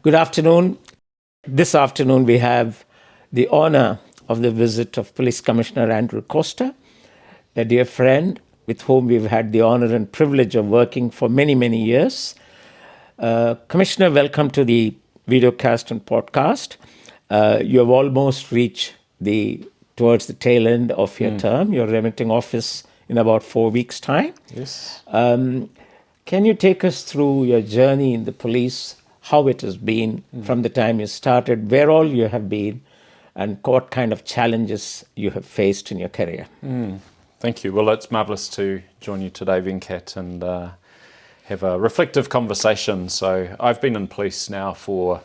Good afternoon. This afternoon we have the honor of the visit of Police Commissioner Andrew Costa, a dear friend with whom we've had the honor and privilege of working for many, many years. Commissioner, welcome to the videocast and podcast. You have almost reached towards the tail end of your term. You're remitting office in about 4 weeks' time. Yes. Can you take us through your journey in the police, how it has been from the time you started, where all you have been, and what kind of challenges you have faced in your career? Thank you. Well, it's marvellous to join you today, Venkat, and have a reflective conversation. So I've been in police now for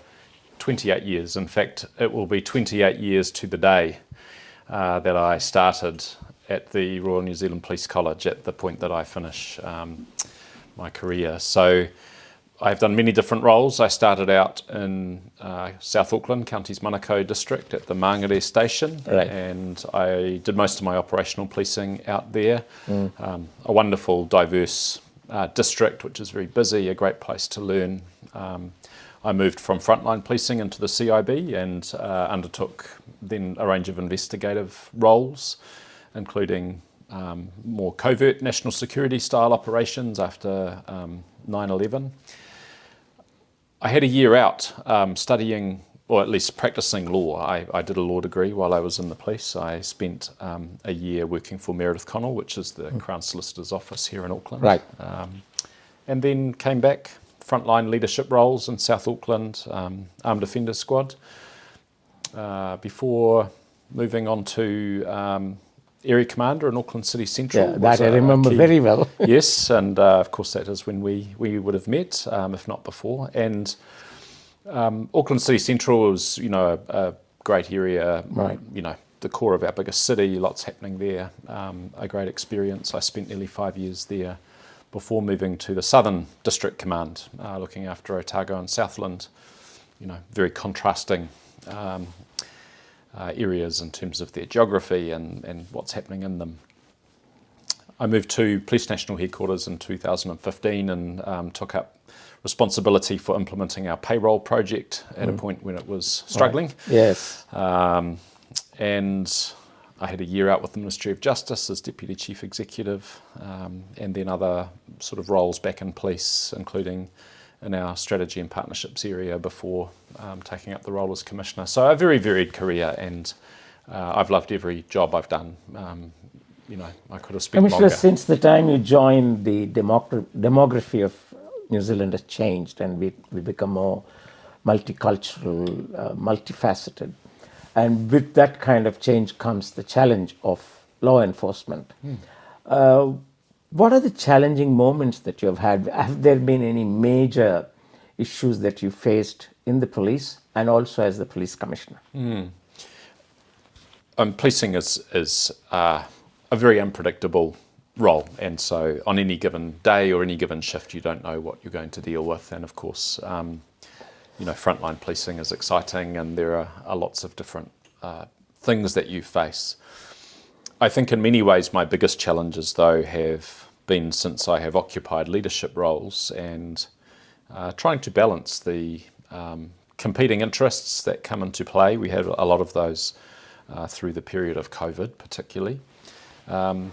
28 years. In fact, it will be 28 years to the day that I started at the Royal New Zealand Police College at the point that I finish my career. So I've done many different roles. I started out in South Auckland, Counties Manukau district at the Mangere station, and I did most of my operational policing out there. A wonderful, diverse district, which is very busy, a great place to learn. I moved from frontline policing into the CIB and undertook then a range of investigative roles, including more covert national security style operations after 9/11. I had a year out studying, or at least practicing law. I did a law degree while I was in the police. I spent a year working for Meredith Connell, which is the Crown Solicitor's office here in Auckland. Right. And then came back, frontline leadership roles in South Auckland, Armed Defenders Squad, before moving on to Area Commander in Auckland City Central. Yeah, that I remember very well. Yes, and of course that is when we would have met, if not before. And Auckland City Central was, a great area. Right. The core of our biggest city. Lots happening there. A great experience. I spent nearly 5 years there before moving to the Southern District Command, looking after Otago and Southland. Very contrasting areas in terms of their geography and what's happening in them. I moved to Police National Headquarters in 2015 and took up responsibility for implementing our payroll project at a point when it was struggling. Right. Yes. And I had a year out with the Ministry of Justice as Deputy Chief Executive, and then other sort of roles back in police, including in our strategy and partnerships area before taking up the role as Commissioner. So a very varied career, and I've loved every job I've done. I could have spent Commissioner, longer. since the time you joined, the demography of New Zealand has changed, and we become more multicultural, multifaceted. And with that kind of change comes the challenge of law enforcement. What are the challenging moments that you have had? Have there been any major issues that you faced in the police and also as the police commissioner? Policing is a very unpredictable role, and so on any given day or any given shift, you don't know what you're going to deal with. And of course, frontline policing is exciting, and there are lots of different things that you face. I think in many ways my biggest challenges, though, have been since I have occupied leadership roles and trying to balance the competing interests that come into play. We had a lot of those through the period of COVID particularly. I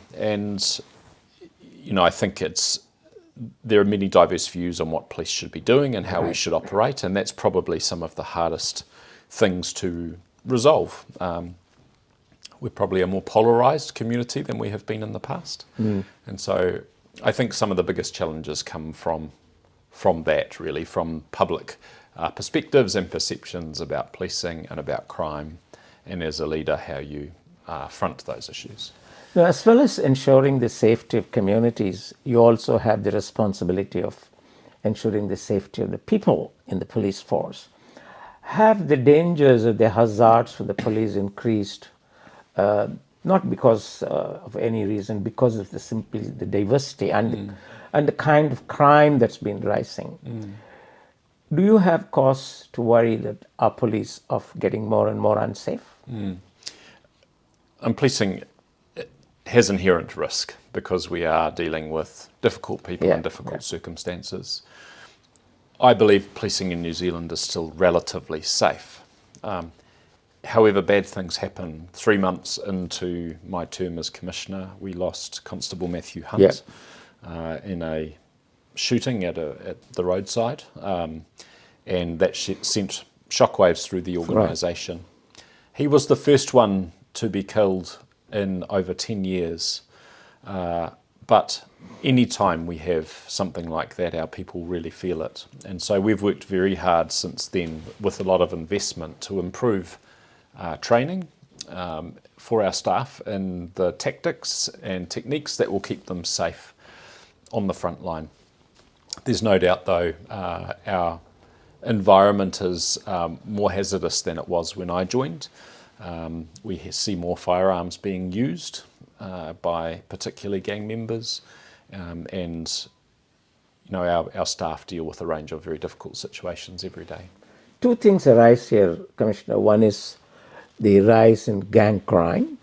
think there are many diverse views on what police should be doing and how we should operate, and that's probably some of the hardest things to resolve. We're probably a more polarised community than we have been in the past. And so I think some of the biggest challenges come from that, really, from public perspectives and perceptions about policing and about crime, and as a leader, how you front those issues. Now, as well as ensuring the safety of communities, you also have the responsibility of ensuring the safety of the people in the police force. Have the dangers or the hazards for the police increased, not because of any reason, because of the diversity and the kind of crime that's been rising? Do you have cause to worry that our police are getting more and more unsafe? And policing has inherent risk because we are dealing with difficult people in difficult circumstances. I believe policing in New Zealand is still relatively safe. However, bad things happen. 3 months into my term as Commissioner, we lost Constable Matthew Yeah. Hunt in a shooting at the roadside, and that sent shockwaves through the organisation. He was the first one to be killed in over 10 years, but any time we have something like that, our people really feel it. And so we've worked very hard since then with a lot of investment to improve training for our staff and the tactics and techniques that will keep them safe on the front line. There's no doubt, though, our environment is more hazardous than it was when I joined. We see more firearms being used by particularly gang members, and our staff deal with a range of very difficult situations every day. Two things arise here, Commissioner. One is the rise in gang crime,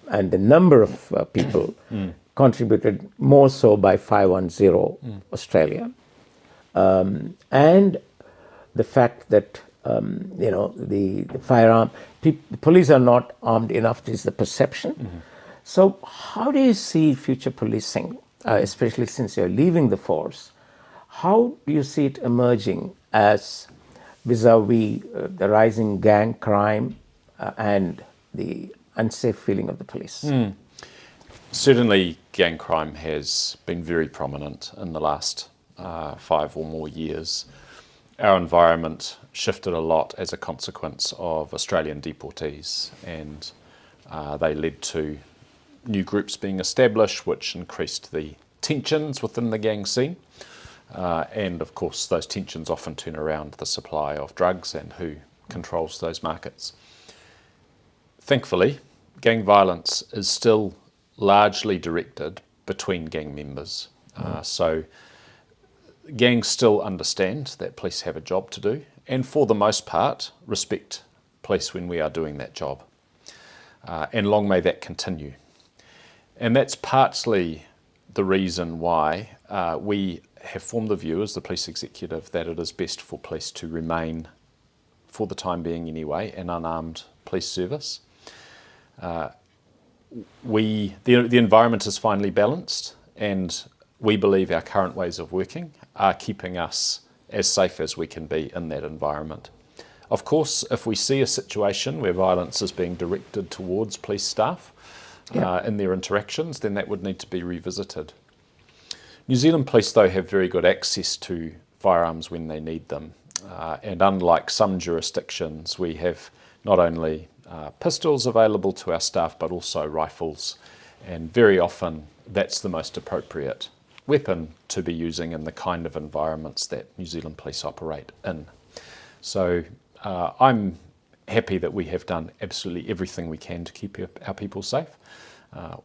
and the number of people contributed more so by 510 Australia, and the fact that the firearm police are not armed enough is the perception. So how do you see future policing, especially since you're leaving the force? How do you see it emerging as vis-a-vis the rising gang crime and the unsafe feeling of the police? Certainly, gang crime has been very prominent in the last 5 or more years. Our environment shifted a lot as a consequence of Australian deportees, and they led to new groups being established, which increased the tensions within the gang scene. And of course, those tensions often turn around the supply of drugs and who controls those markets. Thankfully, gang violence is still largely directed between gang members. So gangs still understand that police have a job to do, and for the most part, respect police when we are doing that job. And long may that continue. And that's partly the reason why we have formed the view as the police executive that it is best for police to remain, for the time being anyway, an unarmed police service. The environment is finally balanced, and we believe our current ways of working are keeping us as safe as we can be in that environment. Of course, if we see a situation where violence is being directed towards police staff in their interactions, then that would need to be revisited. New Zealand Police, though, have very good access to firearms when they need them. And unlike some jurisdictions, we have not only pistols available to our staff, but also rifles. And very often, that's the most appropriate weapon to be using in the kind of environments that New Zealand Police operate in. So I'm happy that we have done absolutely everything we can to keep our people safe.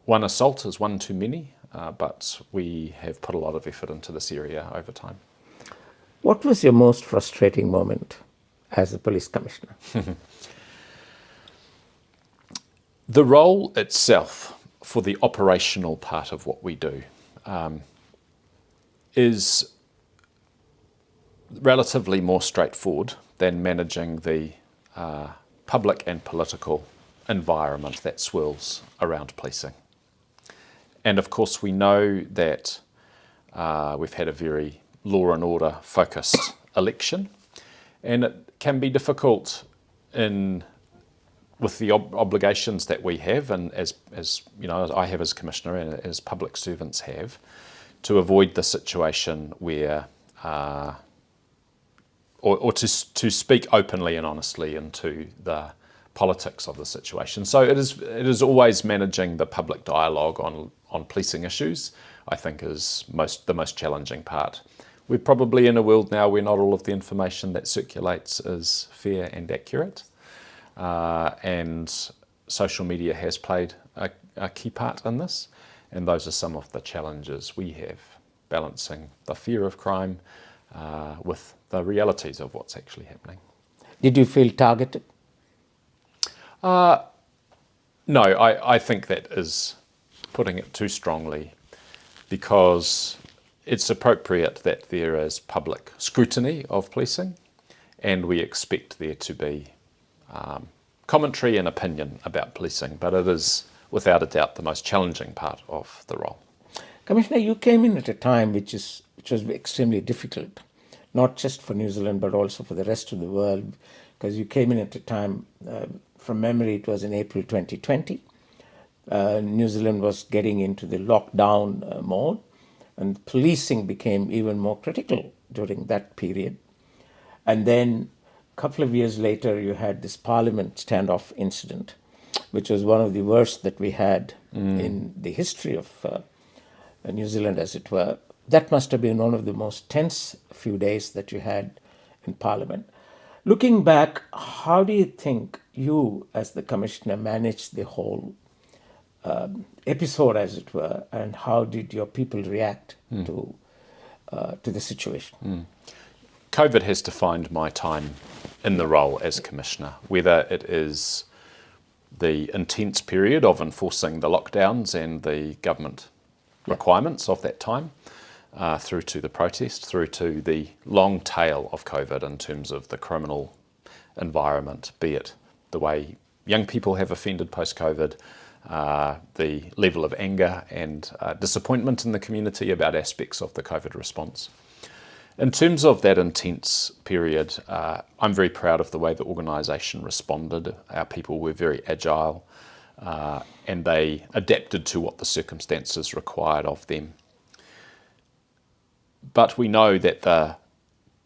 One assault is one too many, but we have put a lot of effort into this area over time. What was your most frustrating moment as a police commissioner? The role itself for the operational part of what we do is relatively more straightforward than managing the public and political environment that swirls around policing. And of course, we know that we've had a very law and order focused election, and it can be difficult with the obligations that we have, and as you know, as I have as Commissioner and as public servants have, to avoid the situation where, or to speak openly and honestly into the politics of the situation. So it is always managing the public dialogue on policing issues, I think, is the most challenging part. We're probably in a world now where not all of the information that circulates is fair and accurate. And social media has played a key part in this, and those are some of the challenges we have, balancing the fear of crime with the realities of what's actually happening. Did you feel targeted? No, I think that is putting it too strongly, because it's appropriate that there is public scrutiny of policing, and we expect there to be commentary and opinion about policing, but it is without a doubt the most challenging part of the role. Commissioner, you came in at a time which was extremely difficult, not just for New Zealand but also for the rest of the world, because you came in at a time, from memory, it was in April 2020. New Zealand was getting into the lockdown mode, and policing became even more critical during that period. And then a couple of years later, you had this Parliament standoff incident, which was one of the worst that we had in the history of New Zealand, as it were. That must have been one of the most tense few days that you had in Parliament. Looking back, how do you think you, as the Commissioner, managed the whole episode, as it were, and how did your people react to the situation? COVID has defined my time in the role as Commissioner, whether it is the intense period of enforcing the lockdowns and the government requirements of that time, through to the protest, through to the long tail of COVID in terms of the criminal environment, be it the way young people have offended post-COVID, the level of anger and disappointment in the community about aspects of the COVID response. In terms of that intense period, I'm very proud of the way the organisation responded. Our people were very agile, and they adapted to what the circumstances required of them. But we know that the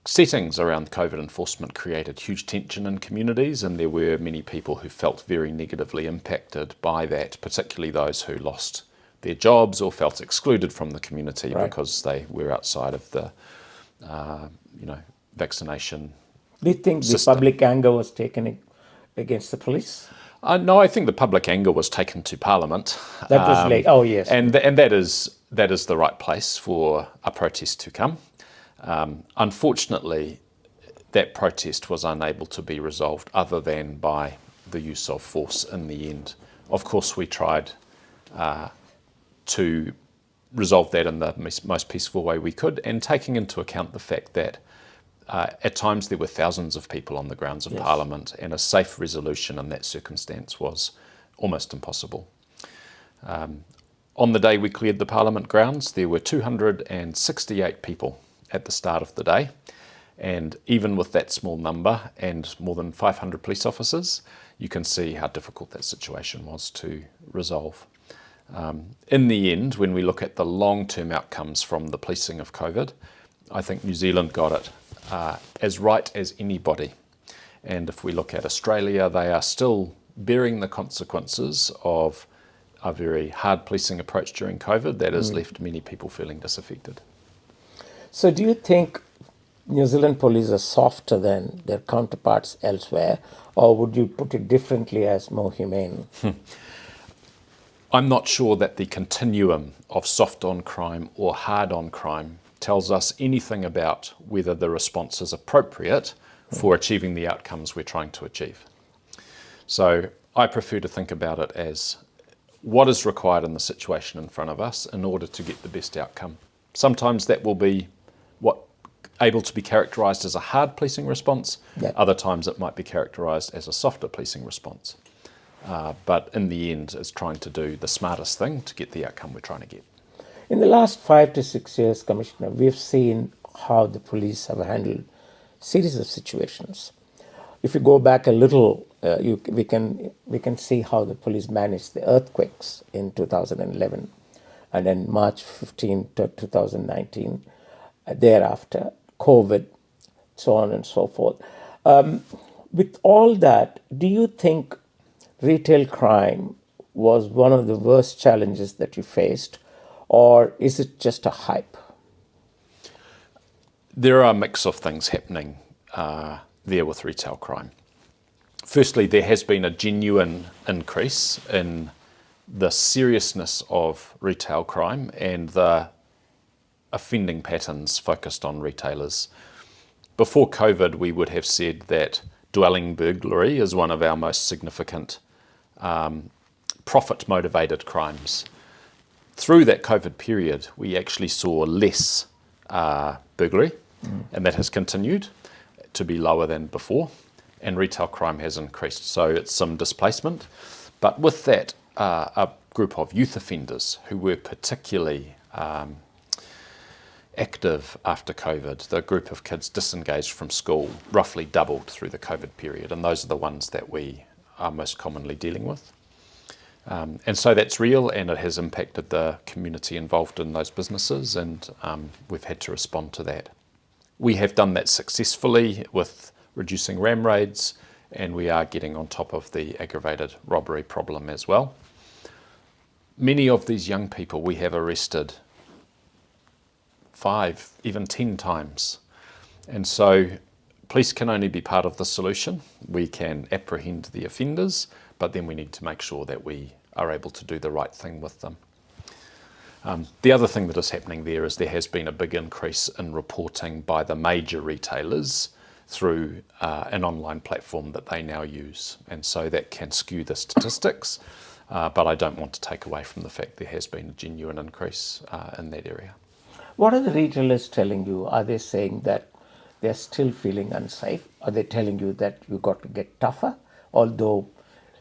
settings around COVID enforcement created huge tension in communities, and there were many people who felt very negatively impacted by that, particularly those who lost their jobs or felt excluded from the community because they were outside of the vaccination. Do you think system. the public anger was taken against the police? No, I think the public anger was taken to Parliament. That was late. Oh, yes. And that is the right place for a protest to come. Unfortunately, that protest was unable to be resolved other than by the use of force in the end. Of course, we tried to resolve that in the most peaceful way we could, and taking into account the fact that at times there were thousands of people on the grounds of Parliament, and a safe resolution in that circumstance was almost impossible. On the day we cleared the Parliament grounds, there were 268 people at the start of the day, and even with that small number and more than 500 police officers, you can see how difficult that situation was to resolve. In the end, when we look at the long-term outcomes from the policing of COVID, I think New Zealand got it as right as anybody. And if we look at Australia, they are still bearing the consequences of a very hard policing approach during COVID that has left many people feeling disaffected. So do you think New Zealand police are softer than their counterparts elsewhere, or would you put it differently as more humane? I'm not sure that the continuum of soft on crime or hard on crime tells us anything about whether the response is appropriate for achieving the outcomes we're trying to achieve. So I prefer to think about it as what is required in the situation in front of us in order to get the best outcome. Sometimes that will be able to be characterised as a hard policing response. Other times it might be characterised as a softer policing response. But in the end, it's trying to do the smartest thing to get the outcome we're trying to get. In the last 5 to 6 years, Commissioner, we've seen how the police have handled series of situations. If you go back a little, we can see how the police managed the earthquakes in 2011, and then March 15 to 2019, thereafter, COVID, so on and so forth. With all that, do you think retail crime was one of the worst challenges that you faced, or is it just a hype? There are a mix of things happening there with retail crime. Firstly, there has been a genuine increase in the seriousness of retail crime and the offending patterns focused on retailers. Before COVID, we would have said that dwelling burglary is one of our most significant profit-motivated crimes. through that COVID period, we actually saw less burglary, and that has continued to be lower than before, and retail crime has increased. So it's some displacement. But with that, a group of youth offenders who were particularly active after COVID, the group of kids disengaged from school roughly doubled through the COVID period, and those are the ones that we are most commonly dealing with. And so that's real, and it has impacted the community involved in those businesses, and we've had to respond to that. We have done that successfully with reducing ram raids, and we are getting on top of the aggravated robbery problem as well. Many of these young people we have arrested 5, even 10 times. And so police can only be part of the solution. We can apprehend the offenders, but then we need to make sure that we are able to do the right thing with them. The other thing that is happening there is there has been a big increase in reporting by the major retailers through an online platform that they now use. And so that can skew the statistics, but I don't want to take away from the fact there has been a genuine increase in that area. What are the retailers telling you? Are they saying that they're still feeling unsafe? Are they telling you that you've got to get tougher? Although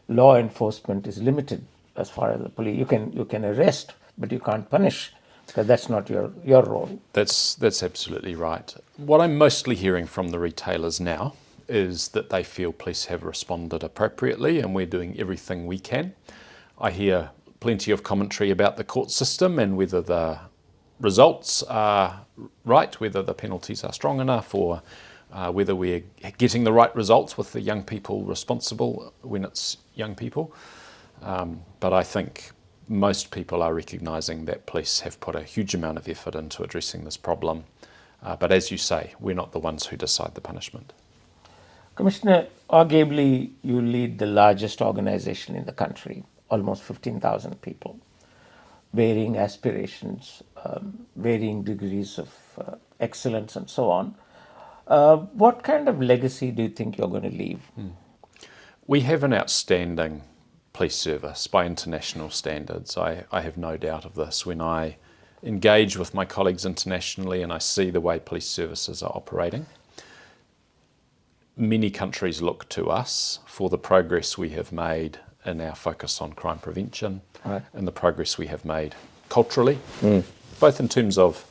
law enforcement is limited as far as the police, you can arrest, but you can't punish, because that's not your role. That's absolutely right. What I'm mostly hearing from the retailers now is that they feel police have responded appropriately, and we're doing everything we can. I hear plenty of commentary about the court system and whether the results are right, whether the penalties are strong enough, or whether we're getting the right results with the young people responsible when it's young people. But I think most people are recognising that police have put a huge amount of effort into addressing this problem. But as you say, we're not the ones who decide the punishment. Commissioner, arguably you lead the largest organisation in the country, almost 15,000 people, varying aspirations, varying degrees of excellence and so on. What kind of legacy do you think you're going to leave? We have an outstanding police service by international standards. I have no doubt of this. When I engage with my colleagues internationally and I see the way police services are operating, many countries look to us for the progress we have made in our focus on crime prevention, right, and the progress we have made culturally, both in terms of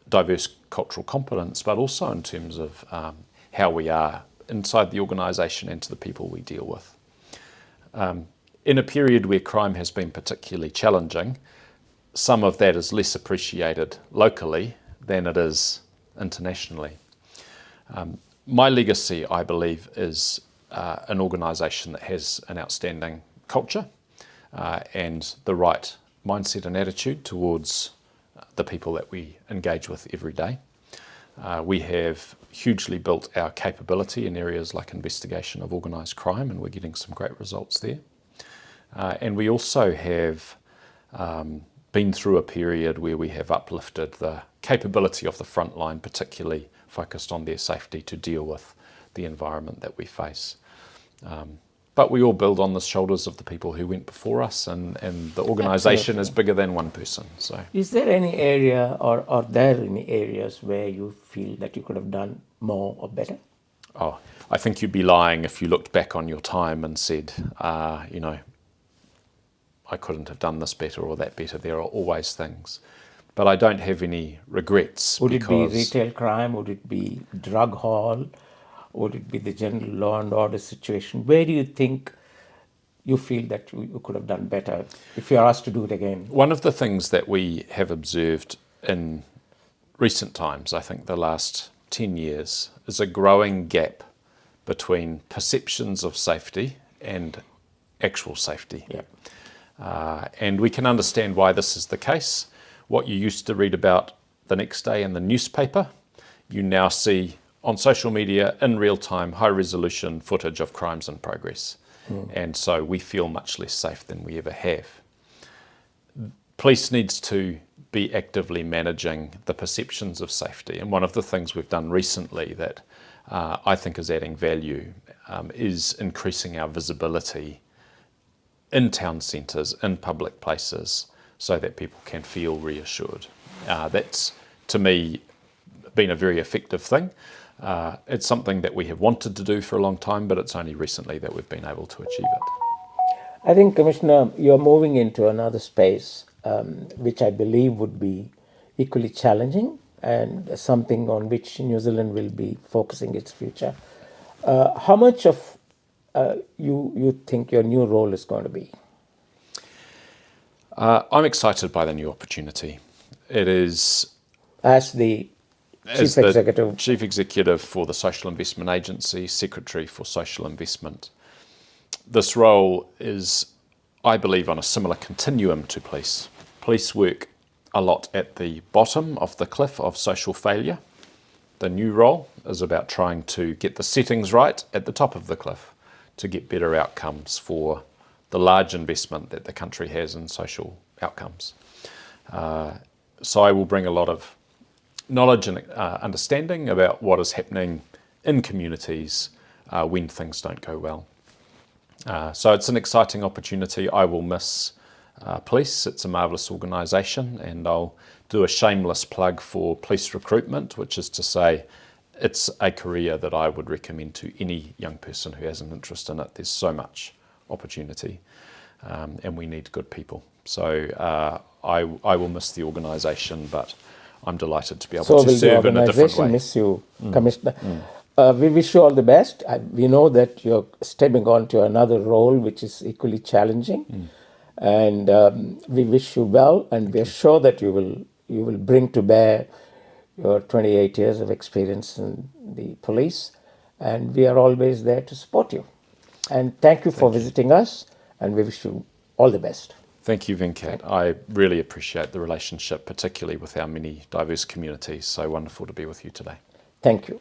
diverse cultural competence, but also in terms of how we are inside the organisation and to the people we deal with. In a period where crime has been particularly challenging, some of that is less appreciated locally than it is internationally. My legacy, I believe, is an organisation that has an outstanding culture and the right mindset and attitude towards the people that we engage with every day. We have hugely built our capability in areas like investigation of organised crime, and we're getting some great results there. And we also have been through a period where we have uplifted the capability of the front line, particularly focused on their safety to deal with the environment that we face. But we all build on the shoulders of the people who went before us, and the organisation is bigger than one person. So, is there any area, or are there any areas where you feel that you could have done more or better? Oh, I think you'd be lying if you looked back on your time and said, you know, I couldn't have done this better or that better. There are always things. But I don't have any regrets. Would it be retail crime? Would it be drug haul? Would it be the general law and order situation? Where do you think you feel that you could have done better if you're asked to do it again? One of the things that we have observed in recent times, I think the last 10 years, is a growing gap between perceptions of safety and actual safety. Yeah. And we can understand why this is the case. What you used to read about the next day in the newspaper, you now see on social media in real time, high resolution footage of crimes in progress. And so we feel much less safe than we ever have. Police needs to be actively managing the perceptions of safety. And one of the things we've done recently that I think is adding value is increasing our visibility in town centres, in public places, so that people can feel reassured. That's, to me, been a very effective thing. It's something that we have wanted to do for a long time, but it's only recently that we've been able to achieve it. I think, Commissioner, you're moving into another space, which I believe would be equally challenging and something on which New Zealand will be focusing its future. How much of you think your new role is going to be? I'm excited by the new opportunity. It is As the as Chief Executive. the Chief Executive for the Social Investment Agency, Secretary for Social Investment. This role is, I believe, on a similar continuum to police. Police work a lot at the bottom of the cliff of social failure. The new role is about trying to get the settings right at the top of the cliff to get better outcomes for the large investment that the country has in social outcomes. So I will bring a lot of knowledge and understanding about what is happening in communities when things don't go well. So it's an exciting opportunity. I will miss police. It's a marvellous organisation, and I'll do a shameless plug for police recruitment, which is to say it's a career that I would recommend to any young person who has an interest in it. There's so much opportunity, and we need good people. So I will miss the organisation, but I'm delighted to be able to serve in a different way. Miss you, Commissioner. We wish you all the best. We know that you're stepping on to another role, which is equally challenging, and we wish you well. And we're sure that you will bring to bear your 28 years of experience in the police, and we are always there to support you. And thank you for visiting us, and we wish you all the best. Thank you, Venkat. I really appreciate the relationship, particularly with our many diverse communities. So wonderful to be with you today. Thank you.